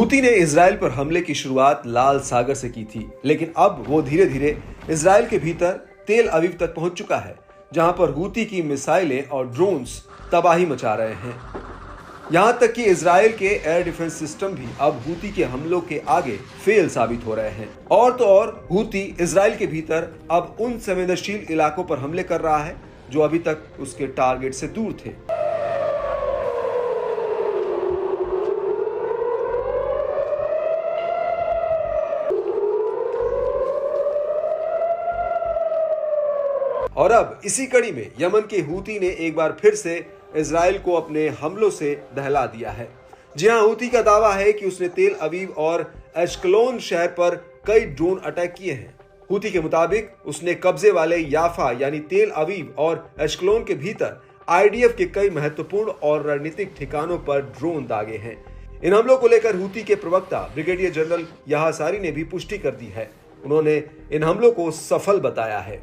Houthi ने Israel पर हमले की शुरुआत लाल सागर से की थी, लेकिन अब वो धीरे धीरे इजराइल के भीतर तेल अवीव तक पहुंच चुका है, जहां पर हूती की मिसाइलें और ड्रोन्स तबाही मचा रहे हैं। यहां तक कि इजराइल के एयर डिफेंस सिस्टम भी अब हूती के हमलों के आगे फेल साबित हो रहे हैं। और तो और हूती इजराइल के भीतर अब उन संवेदनशील इलाकों पर हमले कर रहा है जो अभी तक उसके टारगेट से दूर थे। और अब इसी कड़ी में यमन के हूती ने एक बार फिर से इजराइल को अपने हमलों से दहला दिया है। जी हां, हूती का दावा है कि उसने तेल अवीव और एश्कलोन शहर पर कई ड्रोन अटैक किए हैं। हूती के मुताबिक उसने कब्जे वाले याफा यानी तेल अवीव और एश्कलोन के भीतर आईडीएफ के कई महत्वपूर्ण और रणनीतिक ठिकानों पर ड्रोन दागे हैं। इन हमलों को लेकर हूती के प्रवक्ता ब्रिगेडियर जनरल याह्या सारी ने भी पुष्टि कर दी है। उन्होंने इन हमलों को सफल बताया है।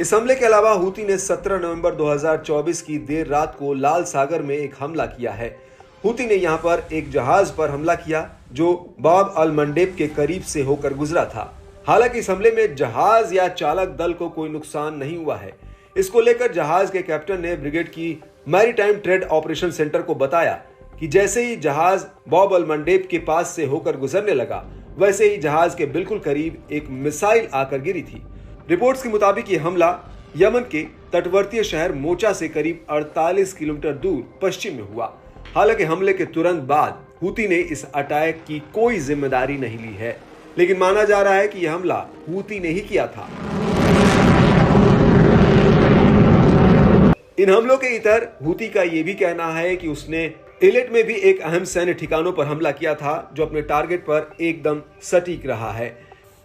इस हमले के अलावा हूती ने 17 नवंबर 2024 की देर रात को लाल सागर में एक हमला किया है। हूती ने यहां पर एक जहाज पर हमला किया जो बाब अल मंडेब के करीब से होकर गुजरा था। हालांकि इस हमले में जहाज या चालक दल को कोई नुकसान नहीं हुआ है। इसको लेकर जहाज के कैप्टन ने ब्रिगेड की मैरीटाइम ट्रेड ऑपरेशन सेंटर को बताया कि जैसे ही जहाज बाब अल मंडेब के पास से होकर गुजरने लगा, वैसे ही जहाज के बिल्कुल करीब एक मिसाइल आकर गिरी थी। रिपोर्ट्स के मुताबिक ये हमला यमन के तटवर्तीय शहर मोचा से करीब 48 किलोमीटर दूर पश्चिम में हुआ। हालांकि हमले के तुरंत बाद हूती ने इस अटैक की कोई जिम्मेदारी नहीं ली है, लेकिन माना जा रहा है कि यह हमला हूती ने ही किया था। इन हमलों के इतर हूती का यह भी कहना है कि उसने इलेट में भी एक अहम सैन्य ठिकानों पर हमला किया था, जो अपने टारगेट पर एकदम सटीक रहा है।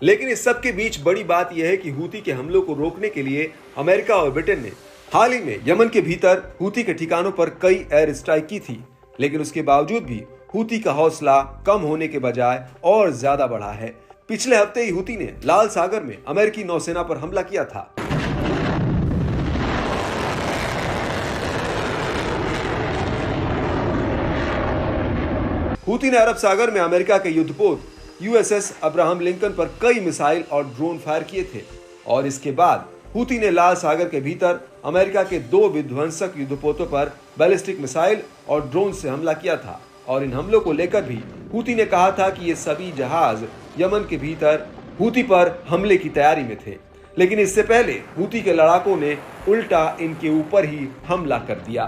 लेकिन इस सब के बीच बड़ी बात यह है कि हूती के हमलों को रोकने के लिए अमेरिका और ब्रिटेन ने हाल ही में यमन के भीतर हूती के ठिकानों पर कई एयर स्ट्राइक की थी, लेकिन उसके बावजूद भी हूती का हौसला कम होने के बजाय और ज्यादा बढ़ा है। पिछले हफ्ते ही हूती ने लाल सागर में अमेरिकी नौसेना पर हमला किया था। हूती ने अरब सागर में अमेरिका के युद्धपोत यूएसएस अब्राहम लिंकन पर कई मिसाइल और ड्रोन फायर किए थे, और इसके बाद हूती ने लाल सागर के भीतर अमेरिका के 2 विध्वंसक युद्धपोतों पर बैलिस्टिक मिसाइल और ड्रोन से हमला किया था। और इन हमलों को लेकर भी हूती ने कहा था कि ये सभी जहाज यमन के भीतर हूती पर हमले की तैयारी में थे, लेकिन इससे पहले हूती के लड़ाकों ने उल्टा इनके ऊपर ही हमला कर दिया।